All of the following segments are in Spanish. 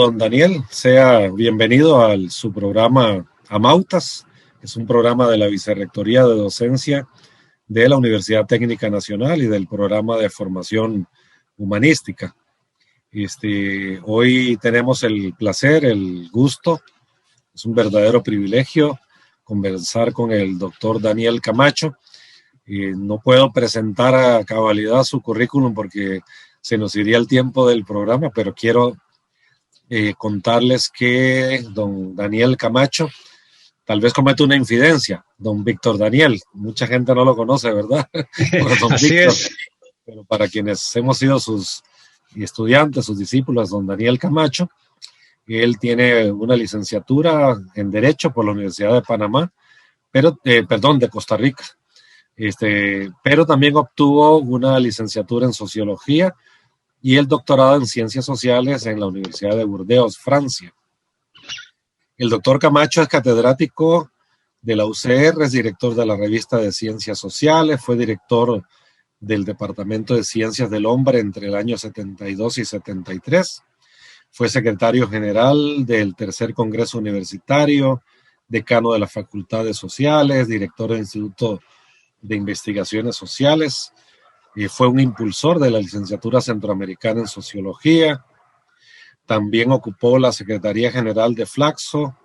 don Daniel. Sea bienvenido a su programa Amautas. Es un programa de la Vicerrectoría de Docencia de la Universidad Técnica Nacional y del programa de formación humanística. Hoy tenemos el placer, el gusto, es un verdadero privilegio conversar con el doctor Daniel Camacho. No puedo presentar a cabalidad su currículum porque se nos iría el tiempo del programa, pero quiero contarles que don Daniel Camacho tal vez comete una infidencia. Don Víctor Daniel, mucha gente no lo conoce, ¿verdad? Por don Así Víctor. es. Pero para quienes hemos sido sus estudiantes, sus discípulos, don Daniel Camacho, él tiene una licenciatura en Derecho por la Universidad de Panamá, de Costa Rica. Pero también obtuvo una licenciatura en Sociología y el doctorado en Ciencias Sociales en la Universidad de Burdeos, Francia. El doctor Camacho es catedrático de la UCR, es director de la revista de Ciencias Sociales, fue director del Departamento de Ciencias del Hombre entre el año 72 y 73, fue secretario general del Tercer Congreso Universitario, decano de las Facultades Sociales, director del Instituto de Investigaciones Sociales, fue un impulsor de la licenciatura centroamericana en Sociología, también ocupó la Secretaría General de Flaxo,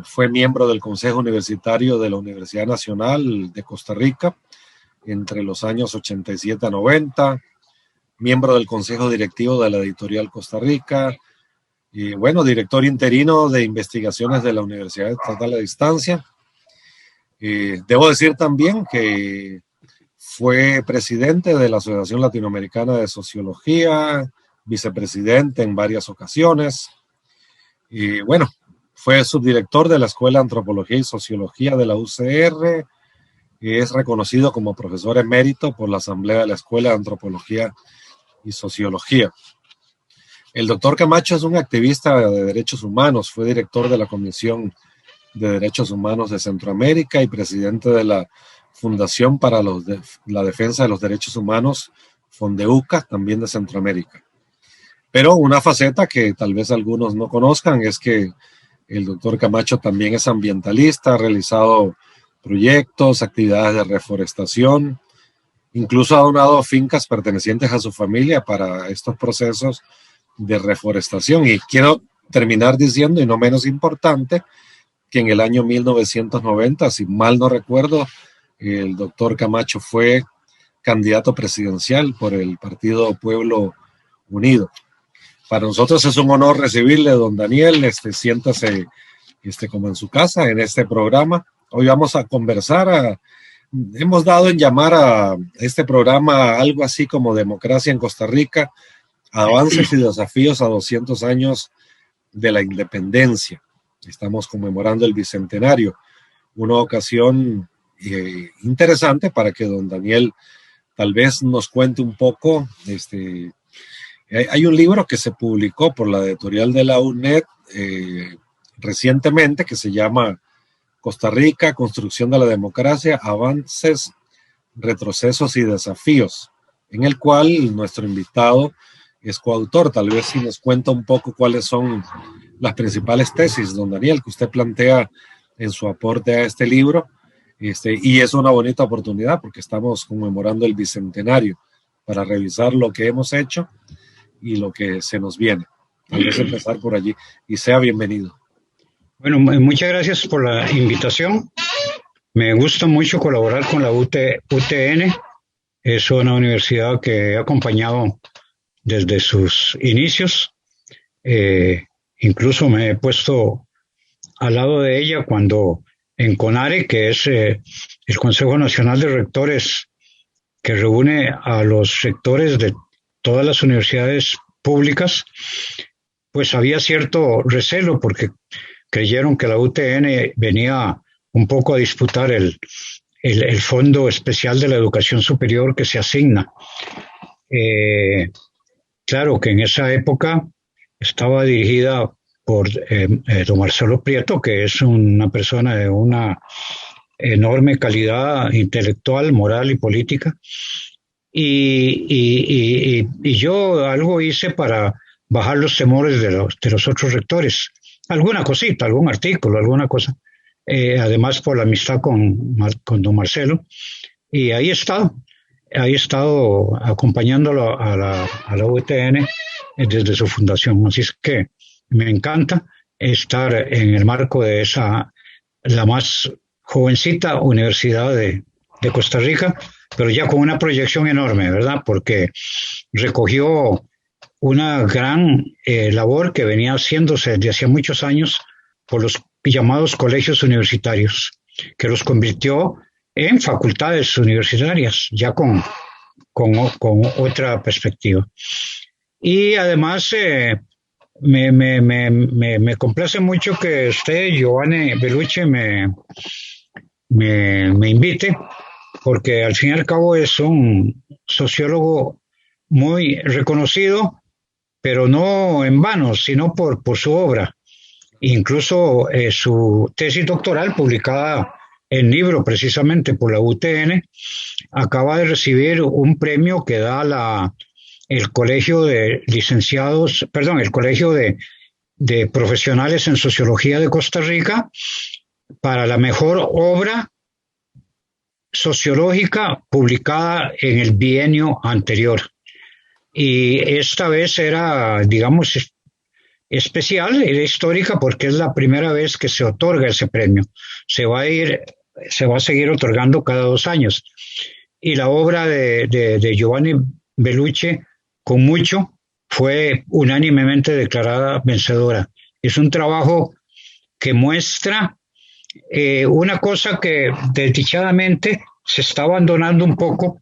fue miembro del Consejo Universitario de la Universidad Nacional de Costa Rica entre los años 87 a 90, miembro del Consejo Directivo de la Editorial Costa Rica, y director interino de investigaciones de la Universidad Estatal de Distancia. Debo decir también que fue presidente de la Asociación Latinoamericana de Sociología, vicepresidente en varias ocasiones. Fue subdirector de la Escuela de Antropología y Sociología de la UCR. Es reconocido como profesor emérito por la Asamblea de la Escuela de Antropología y Sociología. El doctor Camacho es un activista de derechos humanos, fue director de la Comisión de Derechos Humanos de Centroamérica y presidente de la Fundación para la Defensa de los Derechos Humanos, Fondeuca, también de Centroamérica. Pero una faceta que tal vez algunos no conozcan es que el doctor Camacho también es ambientalista, ha realizado proyectos, actividades de reforestación, incluso ha donado fincas pertenecientes a su familia para estos procesos de reforestación. Y quiero terminar diciendo, y no menos importante, que en el año 1990, si mal no recuerdo, el doctor Camacho fue candidato presidencial por el Partido Pueblo Unido. Para nosotros es un honor recibirle, don Daniel. Siéntase como en su casa en este programa. Hoy vamos a conversar. Hemos dado en llamar a este programa algo así como Democracia en Costa Rica, avances y desafíos a 200 años de la independencia. Estamos conmemorando el bicentenario, una ocasión interesante para que don Daniel tal vez nos cuente un poco. Hay un libro que se publicó por la editorial de la UNED recientemente que se llama Costa Rica, Construcción de la Democracia, Avances, Retrocesos y Desafíos, en el cual nuestro invitado es coautor. Tal vez si nos cuenta un poco cuáles son las principales tesis, don Daniel, que usted plantea en su aporte a este libro, y es una bonita oportunidad porque estamos conmemorando el bicentenario para revisar lo que hemos hecho y lo que se nos viene. Tal vez empezar por allí, y sea bienvenido. Bueno, muchas gracias por la invitación. Me gusta mucho colaborar con la UTN. Es una universidad que he acompañado desde sus inicios. Incluso me he puesto al lado de ella cuando en CONARE, que es el Consejo Nacional de Rectores, que reúne a los rectores de todas las universidades públicas, pues había cierto recelo porque creyeron que la UTN venía un poco a disputar el Fondo Especial de la Educación Superior que se asigna. Claro que en esa época estaba dirigida por don Marcelo Prieto, que es una persona de una enorme calidad intelectual, moral y política. Y yo algo hice para bajar los temores de los otros rectores. Alguna cosita, algún artículo, alguna cosa. Además por la amistad con don Marcelo. Y ahí he estado acompañándolo a la UTN desde su fundación. Así es que me encanta estar en el marco de la más jovencita universidad de Costa Rica, pero ya con una proyección enorme, ¿verdad? Porque recogió una gran labor que venía haciéndose desde hacía muchos años por los llamados colegios universitarios, que los convirtió en facultades universitarias, ya con otra perspectiva. Y además me complace mucho que usted, Giovanni Bellucci, me invite, porque al fin y al cabo es un sociólogo muy reconocido, pero no en vano, sino por su obra. Incluso su tesis doctoral, publicada en libro precisamente por la UTN, acaba de recibir un premio que da el Colegio de Licenciados, perdón, el Colegio de Profesionales en Sociología de Costa Rica para la mejor obra sociológica publicada en el bienio anterior. Y esta vez era, digamos, especial, era histórica porque es la primera vez que se otorga ese premio. Se va a seguir otorgando cada 2 años. Y la obra de Giovanni Bellucci, con mucho, fue unánimemente declarada vencedora. Es un trabajo que muestra una cosa que desdichadamente se está abandonando un poco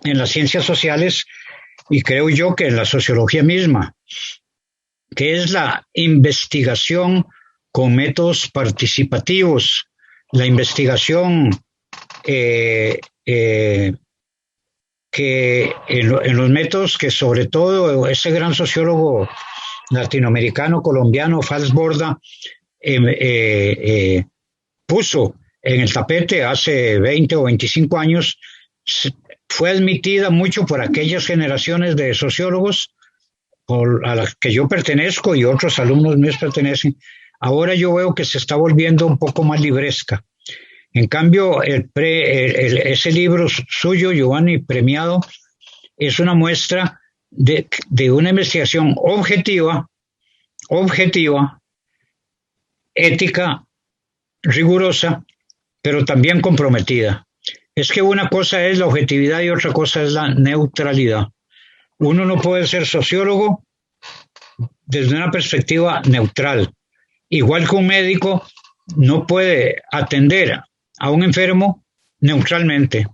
en las ciencias sociales y creo yo que en la sociología misma, que es la investigación con métodos participativos, la investigación que en los métodos que sobre todo ese gran sociólogo latinoamericano, colombiano, Fals Borda, puso en el tapete hace 20 o 25 años, fue admitida mucho por aquellas generaciones de sociólogos a las que yo pertenezco y otros alumnos míos pertenecen. Ahora yo veo que se está volviendo un poco más libresca. En cambio, ese libro suyo, Giovanni, premiado, es una muestra de una investigación objetiva, ética, rigurosa, pero también comprometida. Es que una cosa es la objetividad y otra cosa es la neutralidad. Uno no puede ser sociólogo desde una perspectiva neutral. Igual que un médico no puede atender a un enfermo neutralmente.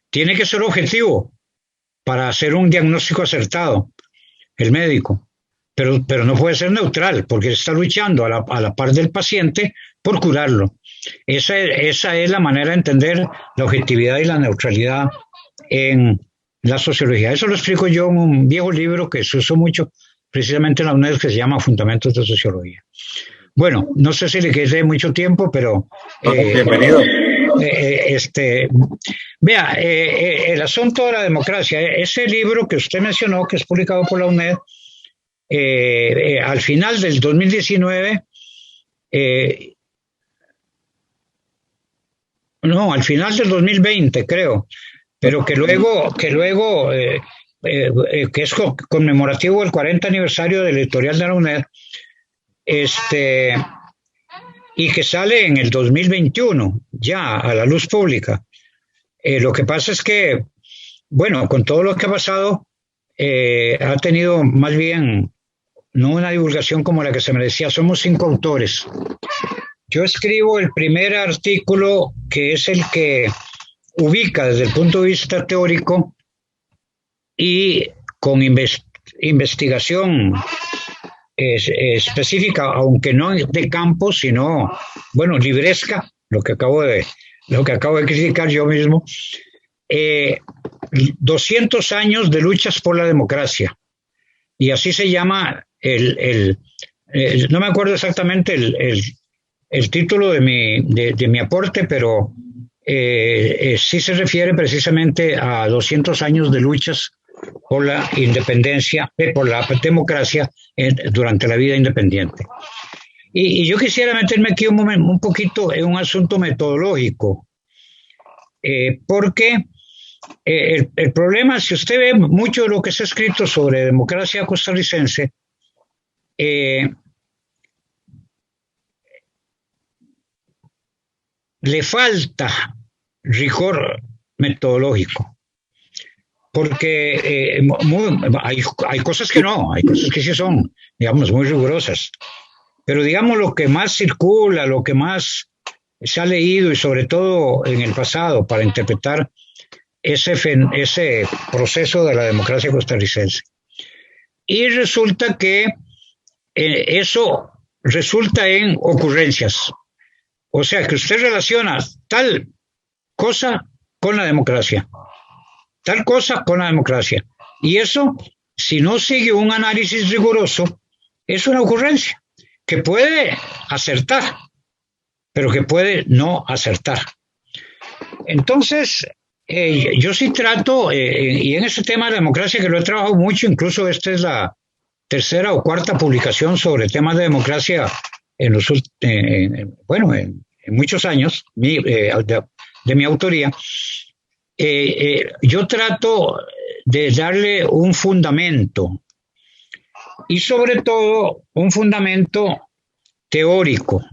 Tiene que ser objetivo para hacer un diagnóstico acertado, el médico. Pero no puede ser neutral, porque está luchando a la par del paciente por curarlo. Esa es la manera de entender la objetividad y la neutralidad en la sociología. Eso lo explico yo en un viejo libro que se usó mucho precisamente en la UNED, que se llama Fundamentos de Sociología. Bueno, no sé si le quedé mucho tiempo, pero... bienvenido. Vea, el asunto de la democracia, ese libro que usted mencionó, que es publicado por la UNED, al final del 2019, no, al final del 2020 creo, pero que luego que es conmemorativo del 40 aniversario del editorial de la UNED, y que sale en el 2021 ya a la luz pública. Lo que pasa es que, bueno, con todo lo que ha pasado, ha tenido más bien no una divulgación como la que se merecía. Somos 5 autores. Yo escribo el primer artículo, que es el que ubica desde el punto de vista teórico y con investigación específica, aunque no de campo, sino, bueno, libresca, lo que acabo de criticar yo mismo. 200 años de luchas por la democracia. Y así se llama no me acuerdo exactamente el título de mi aporte, pero sí se refiere precisamente a 200 años de luchas por la independencia, por la democracia durante la vida independiente. Y yo quisiera meterme aquí un poquito en un asunto metodológico, porque el problema, si usted ve mucho de lo que se ha escrito sobre democracia costarricense, le falta rigor metodológico. Porque hay cosas que no, hay cosas que sí son, digamos, muy rigurosas. Pero digamos lo que más circula, lo que más se ha leído y sobre todo en el pasado para interpretar ese proceso de la democracia costarricense. Y resulta que eso resulta en ocurrencias. O sea, que usted relaciona tal cosa con la democracia, tal cosa con la democracia. Y eso, si no sigue un análisis riguroso, es una ocurrencia que puede acertar, pero que puede no acertar. Entonces, yo sí trato, y en ese tema de la democracia que lo he trabajado mucho, incluso esta es la tercera o cuarta publicación sobre temas de democracia en los en muchos años de mi autoría. Yo trato de darle un fundamento y sobre todo un fundamento teórico,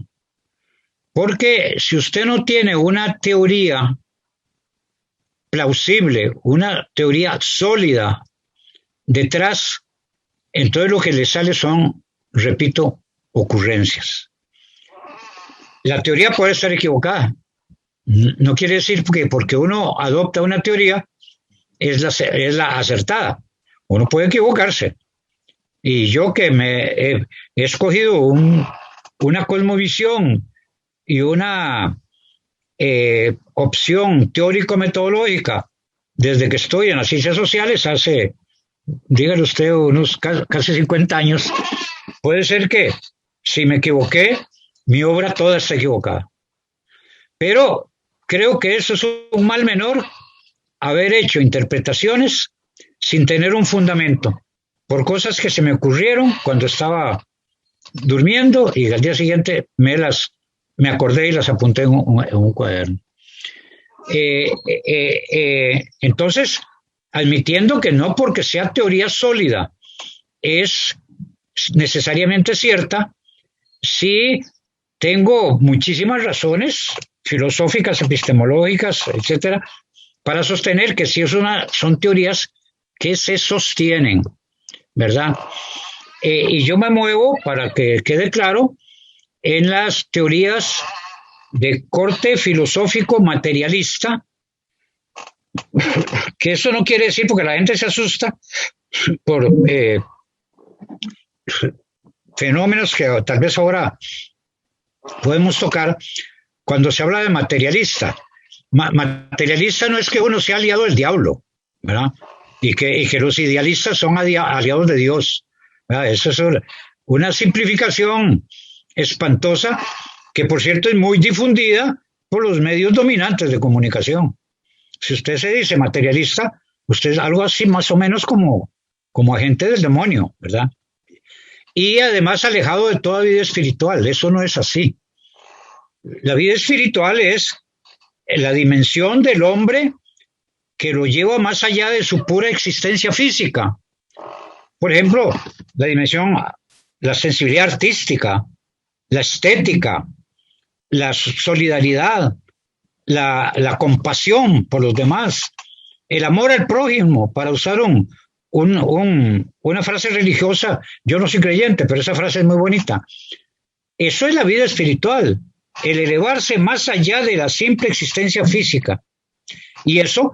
porque si usted no tiene una teoría plausible, una teoría sólida detrás, entonces lo que le sale son, repito, ocurrencias. La teoría puede estar equivocada. No quiere decir que porque uno adopta una teoría es la acertada. Uno puede equivocarse. Y yo que he escogido una cosmovisión y una opción teórico-metodológica desde que estoy en las ciencias sociales hace, dígale usted, unos casi 50 años, puede ser que si me equivoqué, mi obra toda está equivocada. Pero creo que eso es un mal menor, haber hecho interpretaciones sin tener un fundamento, por cosas que se me ocurrieron cuando estaba durmiendo y al día siguiente me acordé y las apunté en un cuaderno. Entonces, admitiendo que no porque sea teoría sólida es necesariamente cierta, sí tengo muchísimas razones filosóficas, epistemológicas, etcétera, para sostener que sí son teorías que se sostienen, ¿verdad? Y yo me muevo, para que quede claro, en las teorías de corte filosófico materialista, que eso no quiere decir, porque la gente se asusta por fenómenos que tal vez ahora podemos tocar. Cuando se habla de materialista, materialista no es que uno sea aliado del diablo, ¿verdad? Y que los idealistas son aliados de Dios, ¿verdad? Eso es una simplificación espantosa que, por cierto, es muy difundida por los medios dominantes de comunicación. Si usted se dice materialista, usted es algo así más o menos como agente del demonio, ¿verdad? Y además alejado de toda vida espiritual. Eso no es así. La vida espiritual es la dimensión del hombre que lo lleva más allá de su pura existencia física. Por ejemplo, la dimensión, la sensibilidad artística, la estética, la solidaridad, la compasión por los demás, el amor al prójimo, para usar una frase religiosa. Yo no soy creyente, pero esa frase es muy bonita. Eso es la vida espiritual, el elevarse más allá de la simple existencia física. Y eso,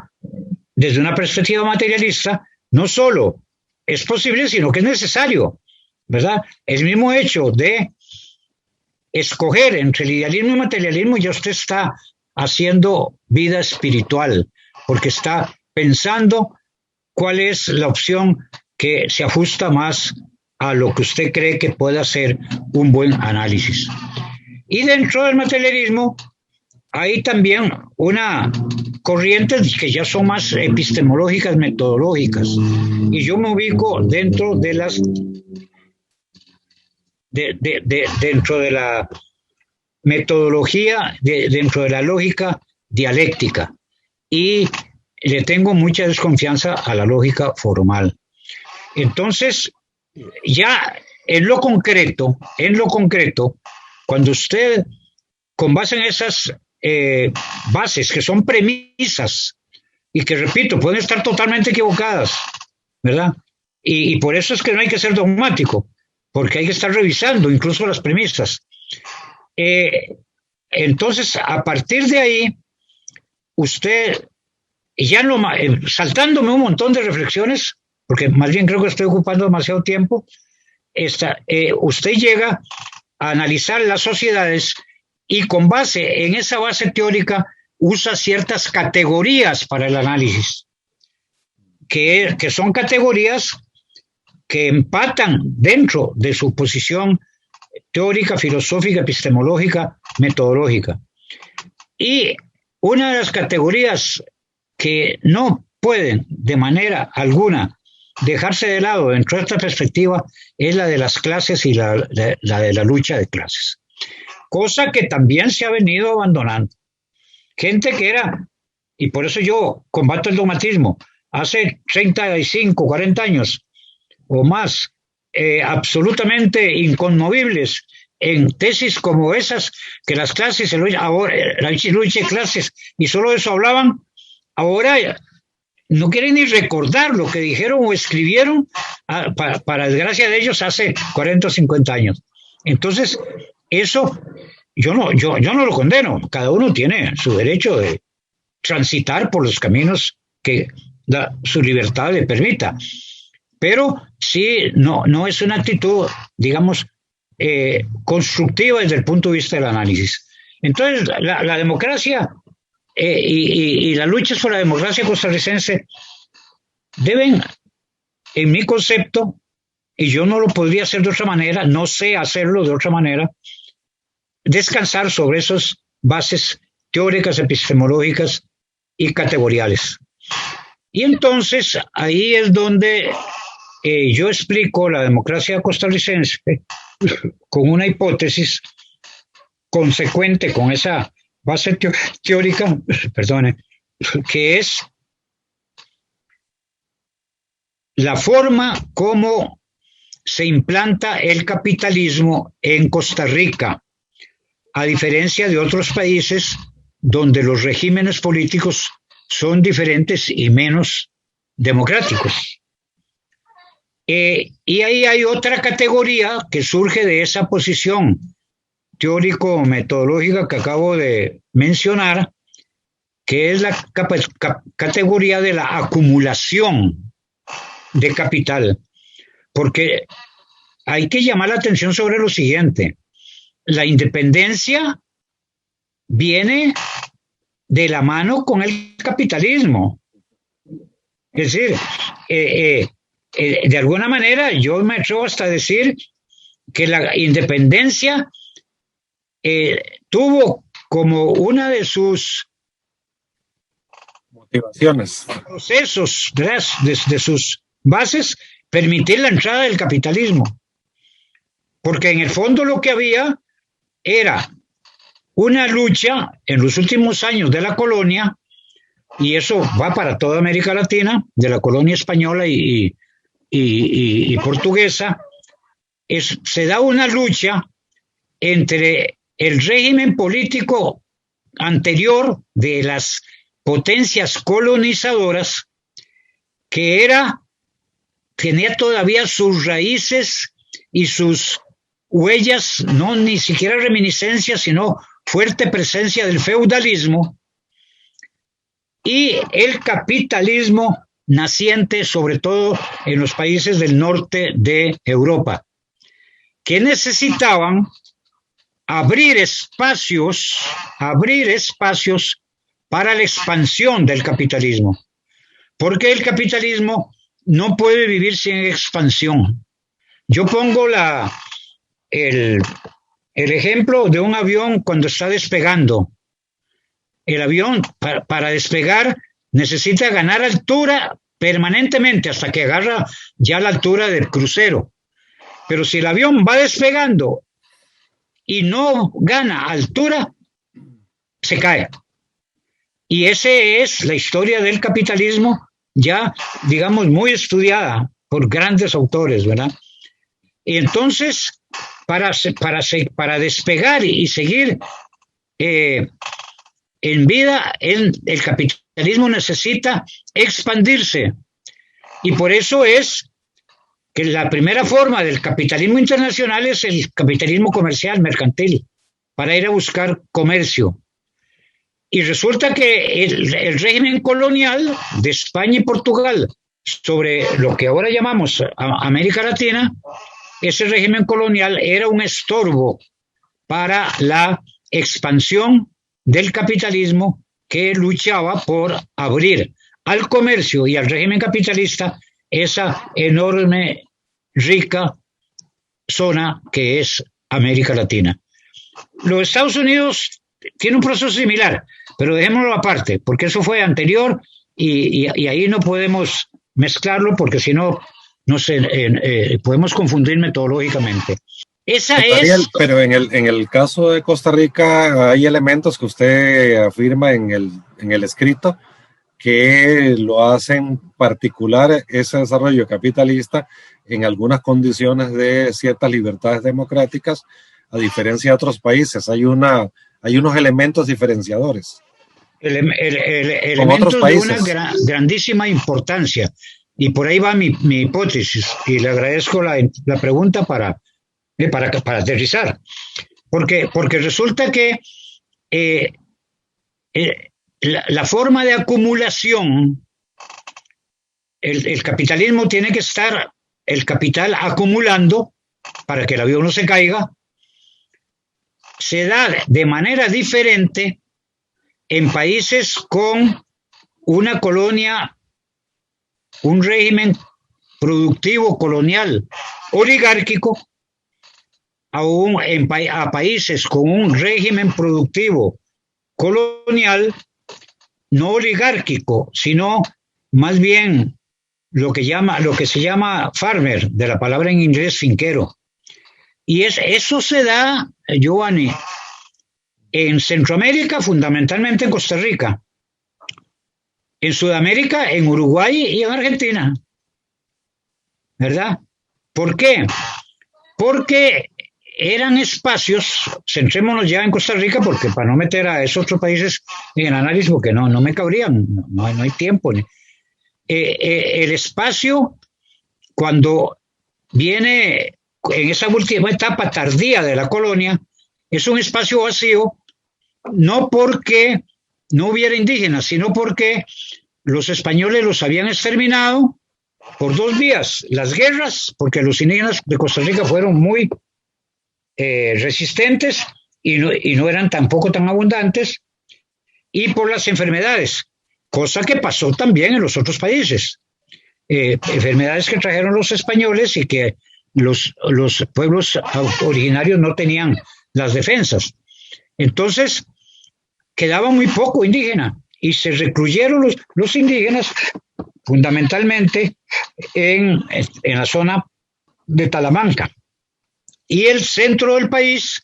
desde una perspectiva materialista, no solo es posible, sino que es necesario, ¿verdad? El mismo hecho de escoger entre el idealismo y el materialismo, ya usted está haciendo vida espiritual, porque está pensando cuál es la opción que se ajusta más a lo que usted cree que pueda ser un buen análisis. Y dentro del materialismo hay también una corrientes que ya son más epistemológicas, metodológicas. Y yo me ubico dentro de las dentro de la metodología, dentro de la lógica dialéctica. Y le tengo mucha desconfianza a la lógica formal. Entonces, ya en lo concreto, cuando usted, con base en esas bases que son premisas y que, repito, pueden estar totalmente equivocadas, ¿verdad? Y por eso es que no hay que ser dogmático, porque hay que estar revisando incluso las premisas. Entonces, a partir de ahí, usted, ya no, saltándome un montón de reflexiones, porque más bien creo que estoy ocupando demasiado tiempo, usted llega a analizar las sociedades y con base en esa base teórica usa ciertas categorías para el análisis, que son categorías que empatan dentro de su posición teórica, filosófica, epistemológica, metodológica. Y una de las categorías que no pueden de manera alguna dejarse de lado dentro de esta perspectiva es la de las clases y la de la lucha de clases, cosa que también se ha venido abandonando. Gente que era, y por eso yo combato el dogmatismo, hace 35, 40 años o más, absolutamente inconmovibles en tesis como esas, que las clases, ahora, la lucha de clases, y solo de eso hablaban, ahora no quieren ni recordar lo que dijeron o escribieron, para desgracia de ellos, hace 40 o 50 años. Entonces, eso yo no lo condeno. Cada uno tiene su derecho de transitar por los caminos que su libertad le permita. Pero sí, no es una actitud, digamos, constructiva desde el punto de vista del análisis. Entonces, la democracia y las luchas por la democracia costarricense deben, en mi concepto, y yo no lo podría hacer de otra manera, no sé hacerlo de otra manera, descansar sobre esas bases teóricas, epistemológicas y categoriales. Y entonces ahí es donde yo explico la democracia costarricense con una hipótesis consecuente con esa base teórica, perdone, que es la forma como se implanta el capitalismo en Costa Rica, a diferencia de otros países donde los regímenes políticos son diferentes y menos democráticos. Y ahí hay otra categoría que surge de esa posición teórico-metodológica que acabo de mencionar, que es la categoría de la acumulación de capital. Porque hay que llamar la atención sobre lo siguiente: la independencia viene de la mano con el capitalismo. Es decir, de alguna manera yo me atrevo hasta a decir que la independencia tuvo como una de sus motivaciones, procesos, de sus bases, permitir la entrada del capitalismo. Porque en el fondo lo que había era una lucha en los últimos años de la colonia, y eso va para toda América Latina, de la colonia española y portuguesa, se da una lucha entre el régimen político anterior de las potencias colonizadoras, que tenía todavía sus raíces y sus huellas, no ni siquiera reminiscencias, sino fuerte presencia del feudalismo, y el capitalismo naciente sobre todo en los países del norte de Europa, que necesitaban abrir espacios para la expansión del capitalismo, porque el capitalismo no puede vivir sin expansión. Yo pongo el ejemplo de un avión cuando está despegando. El avión para despegar necesita ganar altura permanentemente hasta que agarra ya la altura del crucero. Pero si el avión va despegando y no gana altura, se cae. Y esa es la historia del capitalismo, ya, digamos, muy estudiada por grandes autores, ¿verdad? Y entonces, para despegar y seguir en vida, el capitalismo necesita expandirse. Y por eso es que la primera forma del capitalismo internacional es el capitalismo comercial, mercantil, para ir a buscar comercio. Y resulta que el régimen colonial de España y Portugal sobre lo que ahora llamamos América Latina, ese régimen colonial era un estorbo para la expansión del capitalismo que luchaba por abrir al comercio y al régimen capitalista esa enorme, rica zona que es América Latina. Los Estados Unidos tienen un proceso similar, pero dejémoslo aparte, porque eso fue anterior y ahí no podemos mezclarlo porque si no, no sé, podemos confundir metodológicamente. Esa es... Pero en el caso de Costa Rica hay elementos que usted afirma en el escrito que lo hacen particular ese desarrollo capitalista en algunas condiciones de ciertas libertades democráticas, a diferencia de otros países. Hay unos elementos diferenciadores. Elementos de una grandísima importancia. Y por ahí va mi hipótesis. Y le agradezco la pregunta para aterrizar. Porque resulta que la forma de acumulación, el capitalismo tiene que estar el capital acumulando para que el avión no se caiga, se da de manera diferente en países con una colonia, un régimen productivo colonial oligárquico, a países con un régimen productivo colonial no oligárquico, sino más bien lo que se llama farmer, de la palabra en inglés finquero. Y eso se da, Giovanni, en Centroamérica, fundamentalmente en Costa Rica, en Sudamérica, en Uruguay y en Argentina, ¿verdad? ¿Por qué? Porque eran espacios, centrémonos ya en Costa Rica, porque para no meter a esos otros países en el análisis, porque no me cabrían, no hay tiempo. El espacio, cuando viene en esa última etapa tardía de la colonia, es un espacio vacío, no porque no hubiera indígenas, sino porque los españoles los habían exterminado por dos vías: las guerras, porque los indígenas de Costa Rica fueron muy resistentes y no eran tampoco tan abundantes, y por las enfermedades, cosa que pasó también en los otros países. Enfermedades que trajeron los españoles y que los pueblos originarios no tenían las defensas. Entonces, quedaba muy poco indígena y se recluyeron los indígenas fundamentalmente en la zona de Talamanca. Y el centro del país,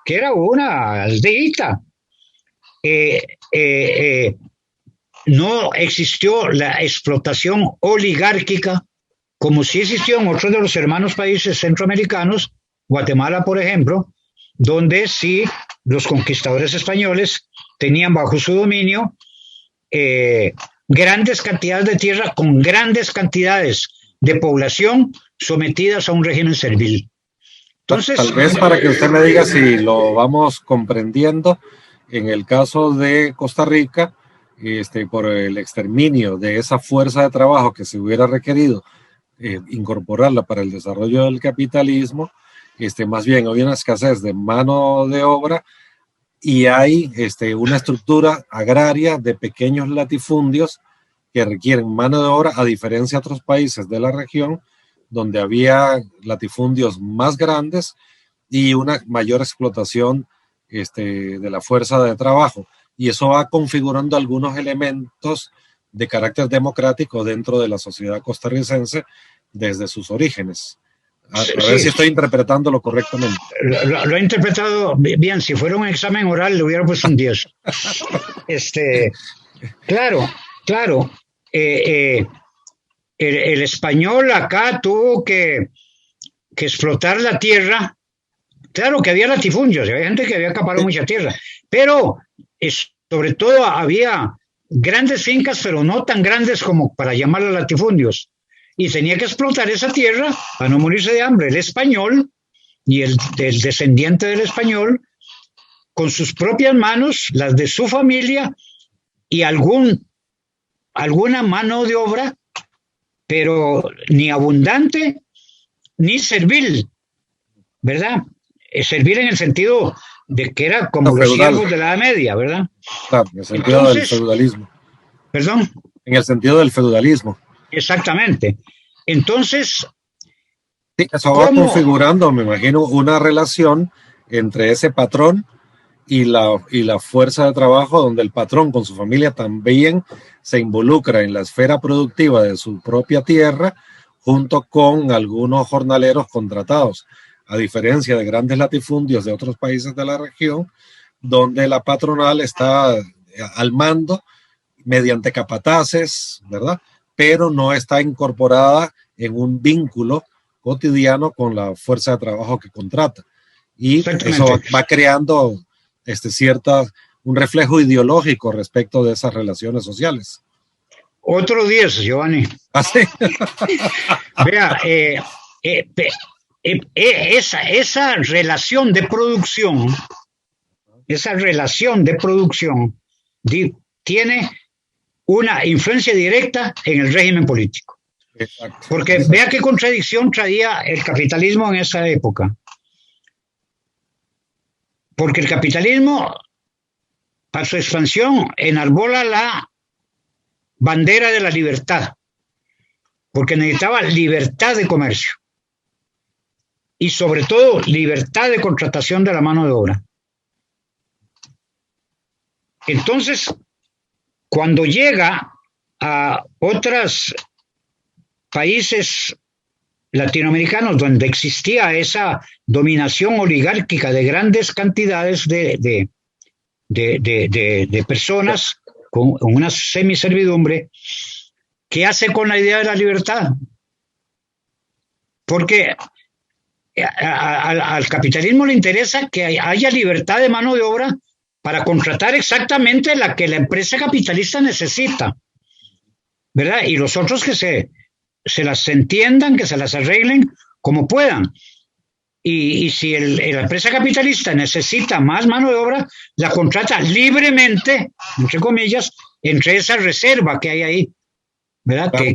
que era una aldeíta, no existió la explotación oligárquica como sí existió en otros de los hermanos países centroamericanos, Guatemala, por ejemplo, donde sí los conquistadores españoles tenían bajo su dominio grandes cantidades de tierra con grandes cantidades de población sometidas a un régimen servil. Entonces, tal vez para que usted me diga si lo vamos comprendiendo, en el caso de Costa Rica, por el exterminio de esa fuerza de trabajo que se hubiera requerido incorporarla para el desarrollo del capitalismo, más bien había una escasez de mano de obra y hay una estructura agraria de pequeños latifundios que requieren mano de obra, a diferencia de otros países de la región donde había latifundios más grandes y una mayor explotación de la fuerza de trabajo. y eso va configurando algunos elementos de carácter democrático dentro de la sociedad costarricense desde sus orígenes. A ver si estoy interpretándolo correctamente. Lo he interpretado bien. Si fuera un examen oral, le hubiera puesto un 10. Claro, claro. El español acá tuvo que explotar la tierra. Claro que había latifundios, había gente que había acaparado mucha tierra, pero sobre todo había grandes fincas, pero no tan grandes como para llamarlas latifundios. Y tenía que explotar esa tierra para no morirse de hambre. El español y el descendiente del español, con sus propias manos, las de su familia y alguna mano de obra, pero ni abundante ni servil, ¿verdad? Servir en el sentido de que era como los siervos de la Edad Media, ¿verdad? Claro, en el sentido del feudalismo. ¿Perdón? En el sentido del feudalismo. Exactamente. Entonces, sí, eso va configurando, me imagino, una relación entre ese patrón y la fuerza de trabajo, donde el patrón con su familia también se involucra en la esfera productiva de su propia tierra, junto con algunos jornaleros contratados, a diferencia de grandes latifundios de otros países de la región, donde la patronal está al mando mediante capataces, ¿verdad? Pero no está incorporada en un vínculo cotidiano con la fuerza de trabajo que contrata. Y eso va creando un reflejo ideológico respecto de esas relaciones sociales. Otro 10, Giovanni. ¿Ah, sí? Vea, esa relación de producción tiene una influencia directa en el régimen político. Exacto. Porque vea qué contradicción traía el capitalismo en esa época. Porque el capitalismo, para su expansión, enarbola la bandera de la libertad, porque necesitaba libertad de comercio y sobre todo libertad de contratación de la mano de obra. Entonces, cuando llega a otros países latinoamericanos donde existía esa dominación oligárquica de grandes cantidades de personas con una semiservidumbre, ¿qué hace con la idea de la libertad? Porque al capitalismo le interesa que haya libertad de mano de obra para contratar exactamente la que la empresa capitalista necesita, ¿verdad? Y los otros que se las entiendan, que se las arreglen como puedan. Y si la empresa capitalista necesita más mano de obra, la contrata libremente, entre comillas, entre esa reserva que hay ahí, ¿verdad? Claro,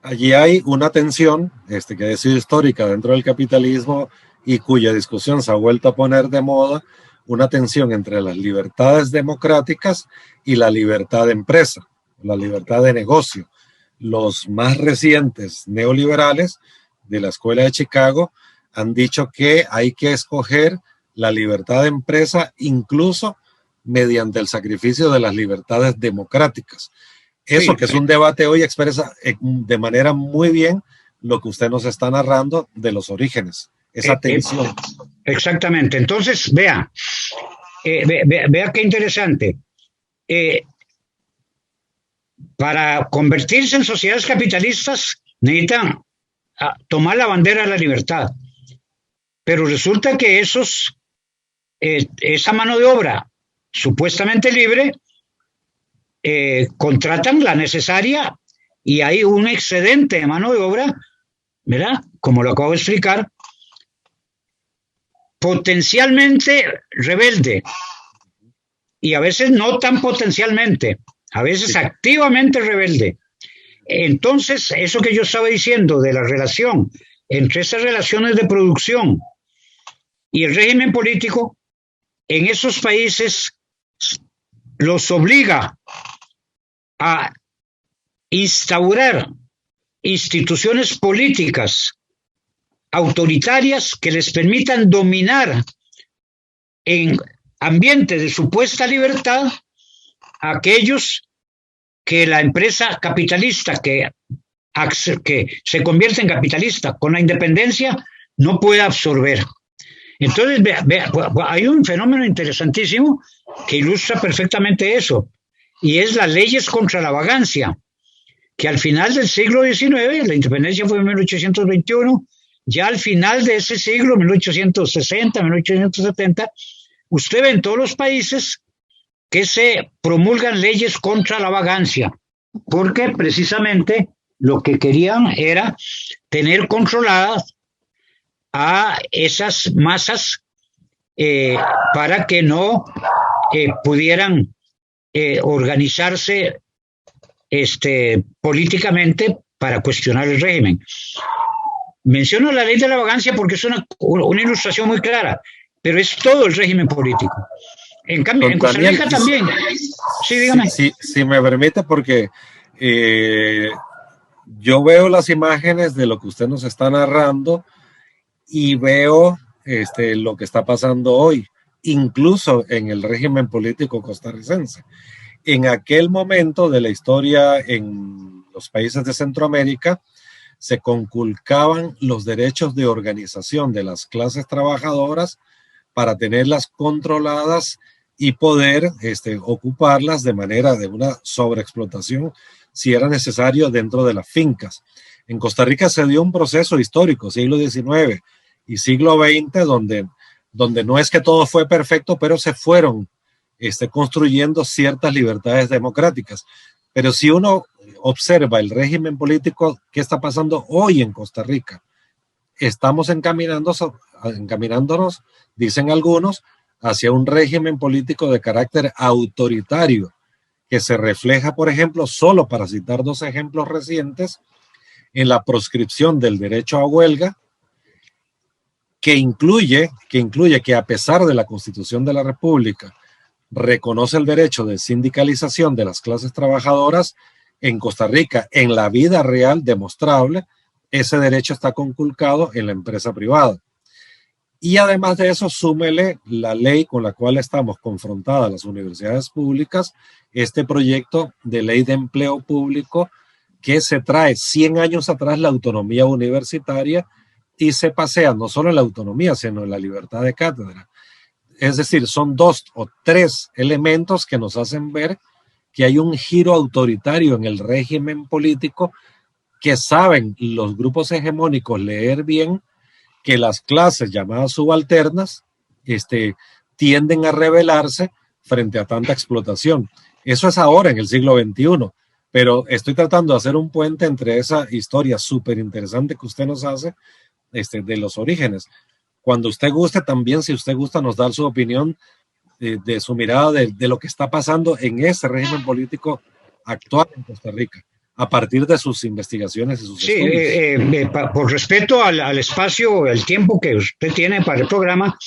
allí hay una tensión que ha sido histórica dentro del capitalismo y cuya discusión se ha vuelto a poner de moda, una tensión entre las libertades democráticas y la libertad de empresa, la libertad de negocio. Los más recientes neoliberales de la Escuela de Chicago han dicho que hay que escoger la libertad de empresa incluso mediante el sacrificio de las libertades democráticas. Eso, sí, que es un debate hoy, expresa de manera muy bien lo que usted nos está narrando de los orígenes, esa tensión. Exactamente. Entonces, vea qué interesante. Para convertirse en sociedades capitalistas necesitan tomar la bandera de la libertad. Pero resulta que esa mano de obra supuestamente libre contratan la necesaria y hay un excedente de mano de obra, ¿verdad? Como lo acabo de explicar, potencialmente rebelde y a veces no tan potencialmente, a veces activamente rebelde. Entonces, eso que yo estaba diciendo de la relación entre esas relaciones de producción y el régimen político, en esos países los obliga a instaurar instituciones políticas autoritarias que les permitan dominar en ambiente de supuesta libertad a aquellos que la empresa capitalista que se convierte en capitalista con la independencia no puede absorber. Entonces, hay un fenómeno interesantísimo que ilustra perfectamente eso, y es las leyes contra la vagancia, que al final del siglo XIX, la independencia fue en 1821, ya al final de ese siglo, 1860, 1870, usted ve en todos los países que se promulgan leyes contra la vagancia, porque precisamente lo que querían era tener controladas a esas masas para que no pudieran organizarse políticamente para cuestionar el régimen. Menciono la ley de la vagancia porque es una ilustración muy clara, pero es todo el régimen político. En cambio, en Costa Rica también. Sí, dígame. Si me permite, porque yo veo las imágenes de lo que usted nos está narrando y veo lo que está pasando hoy, incluso en el régimen político costarricense. En aquel momento de la historia en los países de Centroamérica, se conculcaban los derechos de organización de las clases trabajadoras para tenerlas controladas y poder ocuparlas de manera de una sobreexplotación si era necesario dentro de las fincas. En Costa Rica se dio un proceso histórico, siglo XIX y siglo XX, donde no es que todo fue perfecto, pero se fueron construyendo ciertas libertades democráticas. Pero si uno observa el régimen político que está pasando hoy en Costa Rica, estamos encaminándonos, dicen algunos, hacia un régimen político de carácter autoritario, que se refleja, por ejemplo, solo para citar dos ejemplos recientes, en la proscripción del derecho a huelga, que incluye que a pesar de la Constitución de la República, reconoce el derecho de sindicalización de las clases trabajadoras. En Costa Rica, en la vida real demostrable, ese derecho está conculcado en la empresa privada. Y además de eso, súmele la ley con la cual estamos confrontadas las universidades públicas, este proyecto de ley de empleo público que se trae 100 años atrás la autonomía universitaria y se pasea no solo en la autonomía, sino en la libertad de cátedra. Es decir, son 2 o 3 elementos que nos hacen ver que hay un giro autoritario en el régimen político, que saben los grupos hegemónicos leer bien que las clases llamadas subalternas tienden a rebelarse frente a tanta explotación. Eso es ahora en el siglo XXI, pero estoy tratando de hacer un puente entre esa historia súper interesante que usted nos hace de los orígenes. Cuando usted guste también, si usted gusta, nos da su opinión de su mirada de lo que está pasando en ese régimen político actual en Costa Rica, a partir de sus investigaciones y sus estudios. Por respeto al espacio, el tiempo que usted tiene para el programa,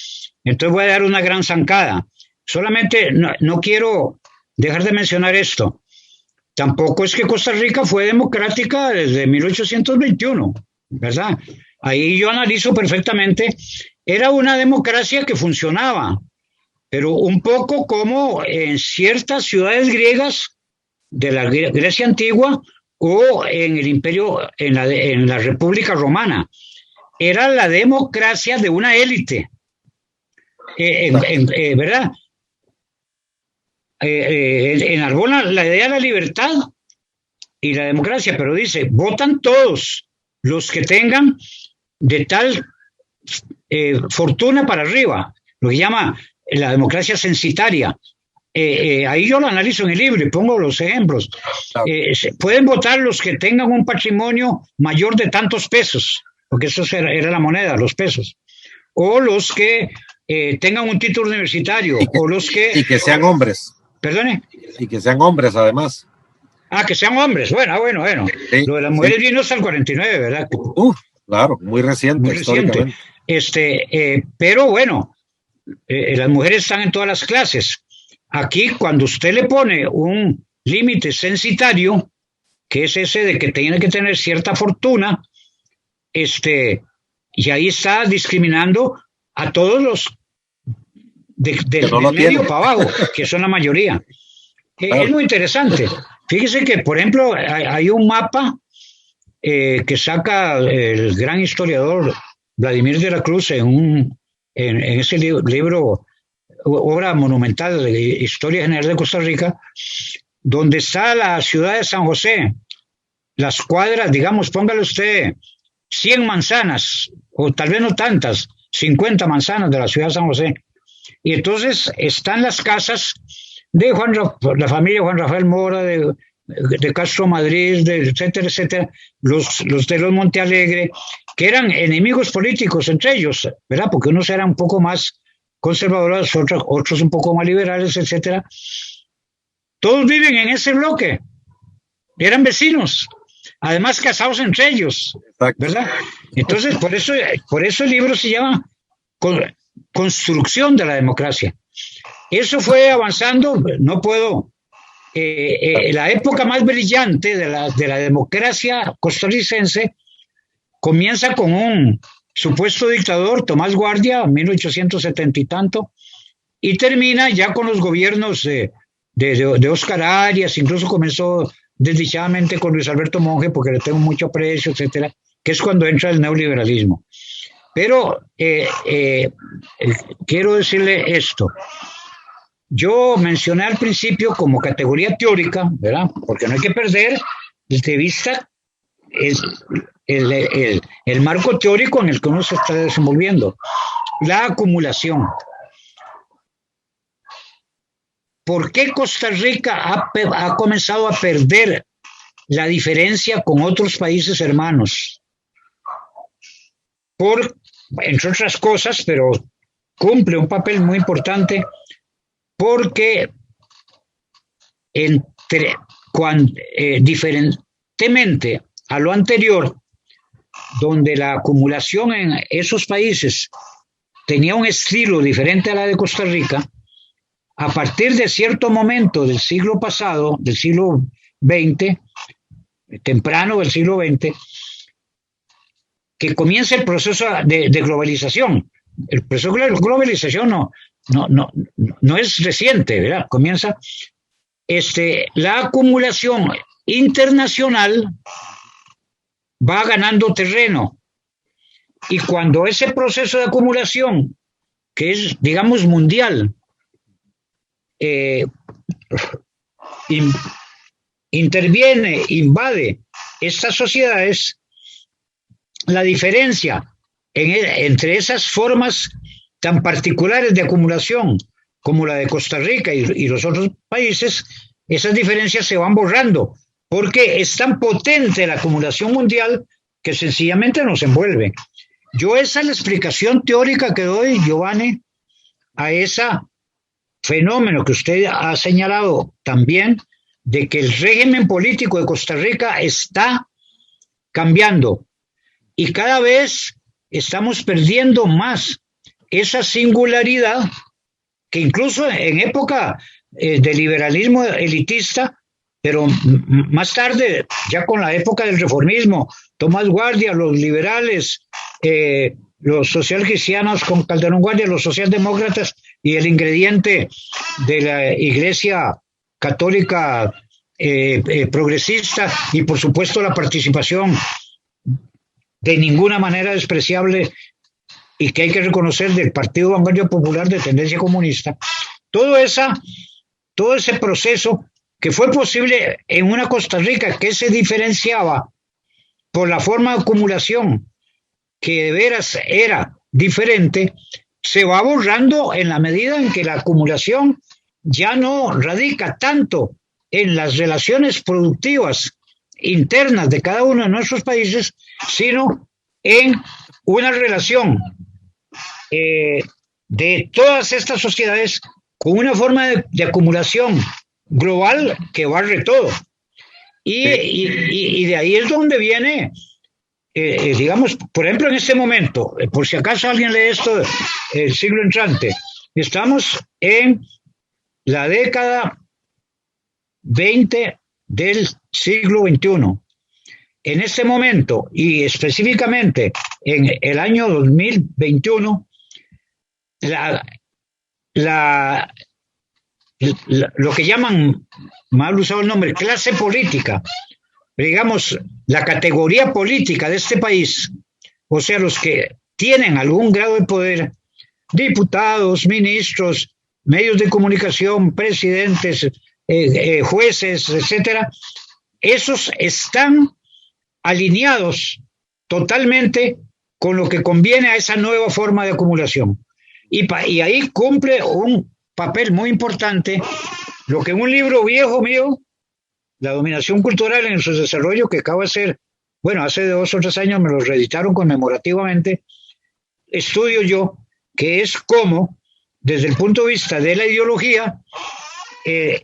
entonces voy a dar una gran zancada. Solamente no quiero dejar de mencionar esto. Tampoco es que Costa Rica fue democrática desde 1821, ¿verdad? Ahí yo analizo perfectamente. Era una democracia que funcionaba, pero un poco como en ciertas ciudades griegas de la Grecia antigua o en el imperio, en la República Romana. Era la democracia de una élite, ¿verdad? Enarbona la idea de la libertad y la democracia, pero dice, votan todos los que tengan de tal fortuna para arriba, lo que llama la democracia censitaria. Ahí yo lo analizo en el libro y pongo los ejemplos. Pueden votar los que tengan un patrimonio mayor de tantos pesos, porque eso era la moneda, los pesos, o los que tengan un título universitario, o los que... Y que sean hombres. ¿Perdone? Y que sean hombres, además. Que sean hombres. Bueno. Sí, lo de las mujeres vino hasta el 49, ¿verdad? Claro, muy reciente. Pero bueno, las mujeres están en todas las clases. Aquí, cuando usted le pone un límite censitario, que es ese de que tiene que tener cierta fortuna, y ahí está discriminando a todos los que no del medio para abajo, que son la mayoría. Claro. Es muy interesante. Fíjese que, por ejemplo, hay un mapa que saca el gran historiador Vladimir de la Cruz en ese libro, obra monumental de Historia General de Costa Rica, donde está la ciudad de San José, las cuadras, digamos, póngale usted 100 manzanas, o tal vez no tantas, 50 manzanas de la ciudad de San José. Y entonces están las casas de la familia Juan Rafael Mora, de Castro Madrid, etcétera, etcétera, los de los Montealegre, que eran enemigos políticos entre ellos, ¿verdad? Porque unos eran un poco más conservadores, otros un poco más liberales, etcétera. Todos viven en ese bloque, eran vecinos, además casados entre ellos, ¿verdad? Entonces, por eso el libro se llama Construcción de la Democracia. Eso fue avanzando, no puedo. La época más brillante de la democracia costarricense comienza con un supuesto dictador, Tomás Guardia, 1870 y tanto, y termina ya con los gobiernos de Oscar Arias, incluso comenzó desdichadamente con Luis Alberto Monge, porque le tengo mucho aprecio, etcétera, que es cuando entra el neoliberalismo. Pero quiero decirle esto. Yo mencioné al principio como categoría teórica, ¿verdad? Porque no hay que perder de vista el marco teórico en el que uno se está desenvolviendo. La acumulación. ¿Por qué Costa Rica ha comenzado a perder la diferencia con otros países hermanos? Entre otras cosas, pero cumple un papel muy importante, porque diferentemente a lo anterior, donde la acumulación en esos países tenía un estilo diferente a la de Costa Rica, a partir de cierto momento del siglo pasado, del siglo XX, temprano del siglo XX, que comienza el proceso de globalización. El proceso de globalización no es reciente, ¿verdad? Comienza la acumulación internacional va ganando terreno, y cuando ese proceso de acumulación, que es, digamos, mundial, interviene, invade estas sociedades, la diferencia entre esas formas tan particulares de acumulación como la de Costa Rica y los otros países, esas diferencias se van borrando, porque es tan potente la acumulación mundial que sencillamente nos envuelve. Esa es la explicación teórica que doy, Giovanni, a ese fenómeno que usted ha señalado también, de que el régimen político de Costa Rica está cambiando y cada vez estamos perdiendo más esa singularidad que incluso en época de liberalismo elitista, pero más tarde, ya con la época del reformismo, Tomás Guardia, los liberales, los socialcristianos con Calderón Guardia, los socialdemócratas y el ingrediente de la Iglesia Católica progresista, y por supuesto la participación de ninguna manera despreciable y que hay que reconocer del Partido Vanguardia Popular de tendencia comunista. Todo ese proceso que fue posible en una Costa Rica que se diferenciaba por la forma de acumulación, que de veras era diferente, se va borrando en la medida en que la acumulación ya no radica tanto en las relaciones productivas internas de cada uno de nuestros países, sino en una relación de todas estas sociedades con una forma de acumulación global que barre todo. Y de ahí es donde viene, digamos, por ejemplo, en este momento, por si acaso alguien lee esto, el siglo entrante, estamos en la década 20 del siglo XXI. En este momento, y específicamente en el año 2021, la, lo que llaman, mal usado el nombre, clase política, digamos, la categoría política de este país, o sea, los que tienen algún grado de poder, diputados, ministros, medios de comunicación, presidentes, jueces, etcétera, esos están alineados totalmente con lo que conviene a esa nueva forma de acumulación. Y ahí cumple un papel muy importante lo que en un libro viejo mío, La dominación cultural en su desarrollo, que acaba de ser, bueno, hace 2 o 3 años me lo reeditaron conmemorativamente, estudio yo, que es cómo, desde el punto de vista de la ideología,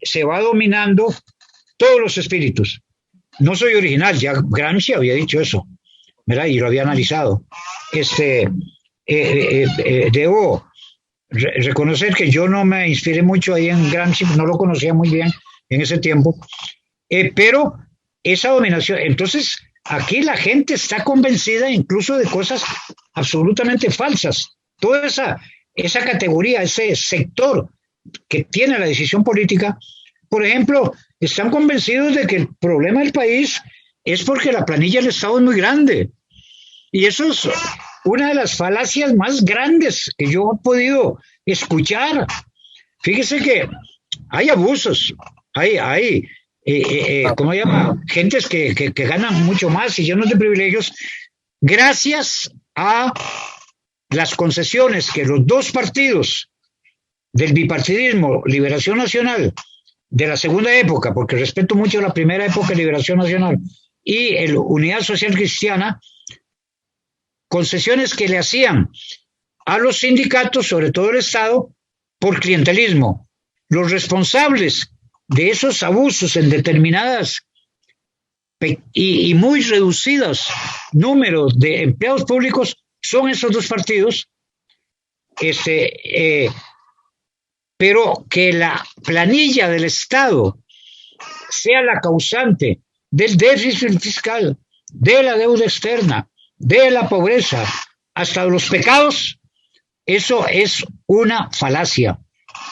se va dominando todos los espíritus. No soy original, ya Gramsci había dicho eso, ¿verdad? Y lo había analizado. Debo reconocer que yo no me inspiré mucho ahí en Gramsci, no lo conocía muy bien en ese tiempo, pero esa dominación, entonces aquí la gente está convencida incluso de cosas absolutamente falsas. Toda esa categoría, ese sector que tiene la decisión política, por ejemplo, están convencidos de que el problema del país es porque la planilla del Estado es muy grande. Y eso es una de las falacias más grandes que yo he podido escuchar. Fíjese que hay abusos, hay ¿cómo se llama? Gentes que ganan mucho más y llenos de privilegios gracias a las concesiones que los dos partidos del bipartidismo, Liberación Nacional, de la segunda época, porque respeto mucho la primera época de Liberación Nacional, y el Unidad Social Cristiana, concesiones que le hacían a los sindicatos, sobre todo el Estado, por clientelismo. Los responsables de esos abusos en determinadas y muy reducidos números de empleados públicos son esos dos partidos, pero que la planilla del Estado sea la causante del déficit fiscal, de la deuda externa, de la pobreza, hasta de los pecados, eso es una falacia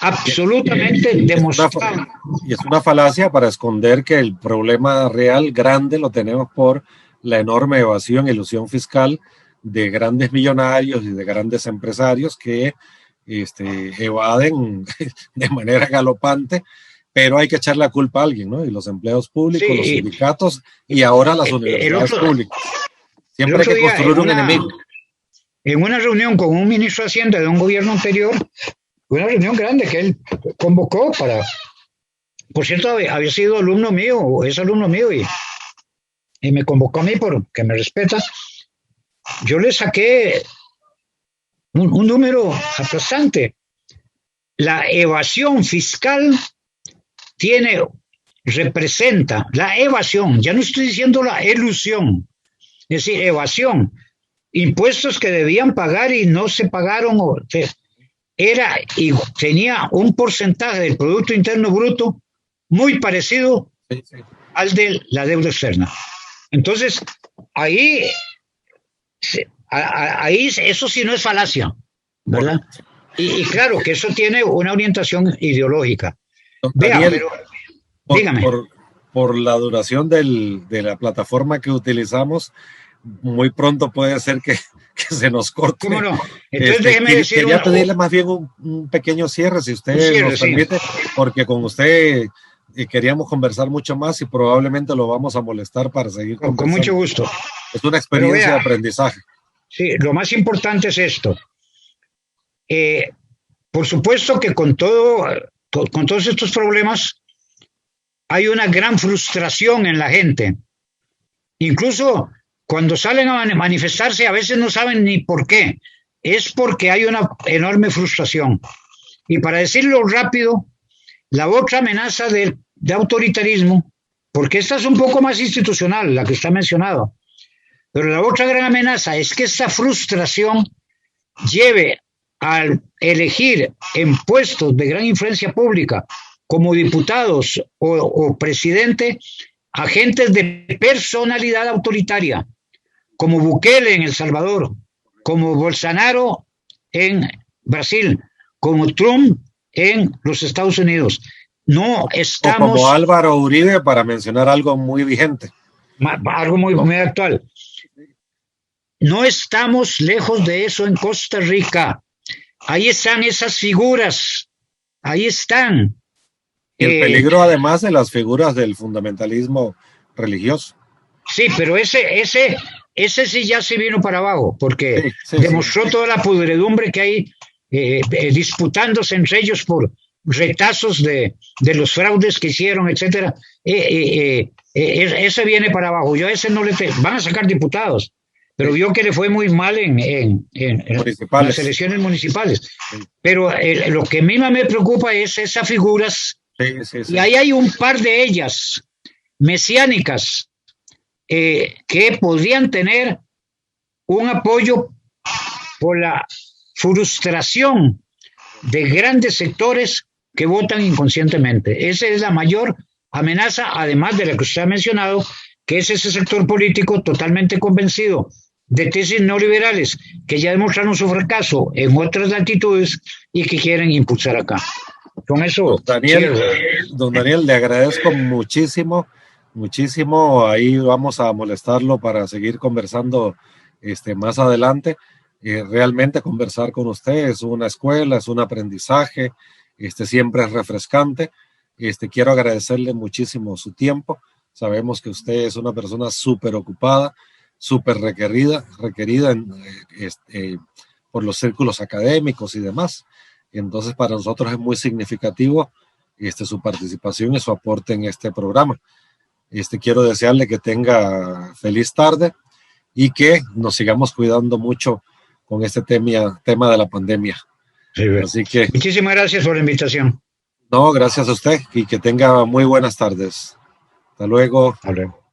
absolutamente demostrable. Y es una falacia para esconder que el problema real grande lo tenemos por la enorme evasión e ilusión fiscal de grandes millonarios y de grandes empresarios que evaden de manera galopante, pero hay que echar la culpa a alguien, ¿no? Y los empleados públicos, sí, los sindicatos y ahora las universidades públicas. Siempre hay que construir un enemigo. En una reunión con un ministro de Hacienda de un gobierno anterior, una reunión grande que él convocó para, por cierto, había sido alumno mío, o es alumno mío, y me convocó a mí porque me respeta. Yo le saqué un número aplastante. La evasión fiscal representa la evasión, ya no estoy diciendo la elusión, es decir, evasión, impuestos que debían pagar y no se pagaron, y tenía un porcentaje del Producto Interno Bruto muy parecido al de la deuda externa. Entonces, ahí eso sí no es falacia, ¿verdad? Y claro que eso tiene una orientación ideológica. Daniel, pero dígame. Por la duración de la plataforma que utilizamos, muy pronto puede ser que se nos corte. ¿Cómo no? Entonces déjeme decir. Quería pedirle más bien un pequeño cierre, si usted nos permite, porque con usted queríamos conversar mucho más y probablemente lo vamos a molestar para seguir conversando. Con mucho gusto. Es una experiencia de aprendizaje. Sí, lo más importante es esto. Por supuesto que con todos estos problemas hay una gran frustración en la gente. Incluso cuando salen a manifestarse a veces no saben ni por qué. Es porque hay una enorme frustración. Y para decirlo rápido, la otra amenaza de autoritarismo, porque esta es un poco más institucional, la que está mencionada, pero la otra gran amenaza es que esta frustración lleve al elegir en puestos de gran influencia pública como diputados o presidente agentes de personalidad autoritaria, como Bukele en El Salvador, como Bolsonaro en Brasil, como Trump en los Estados Unidos. No O estamos, como Álvaro Uribe, para mencionar algo muy vigente. algo muy actual, no estamos lejos de eso en Costa Rica. Ahí están esas figuras, ahí están. El peligro, además, de las figuras del fundamentalismo religioso. Sí, pero ese sí ya se vino para abajo, porque Sí, demostró toda la pudredumbre que hay disputándose entre ellos por retazos de los fraudes que hicieron, etcétera. Ese viene para abajo. Yo a ese no van a sacar diputados, pero vio que le fue muy mal en las elecciones municipales. Sí. Pero lo que a mí más me preocupa es esas figuras, y ahí hay un par de ellas mesiánicas que podrían tener un apoyo por la frustración de grandes sectores que votan inconscientemente. Esa es la mayor amenaza, además de la que usted ha mencionado, que es ese sector político totalmente convencido de tesis neoliberales que ya demostraron su fracaso en otras latitudes y que quieren impulsar acá. Con eso, don Daniel, le agradezco muchísimo. Ahí vamos a molestarlo para seguir conversando más adelante. Realmente conversar con usted es una escuela, es un aprendizaje, siempre es refrescante. Quiero agradecerle muchísimo su tiempo. Sabemos que usted es una persona súper ocupada, súper requerida por los círculos académicos y demás. Entonces, para nosotros es muy significativo su participación y su aporte en este programa. Quiero desearle que tenga feliz tarde y que nos sigamos cuidando mucho con este tema de la pandemia. Sí, así que muchísimas gracias por la invitación. No, gracias a usted y que tenga muy buenas tardes. Hasta luego. Hasta luego.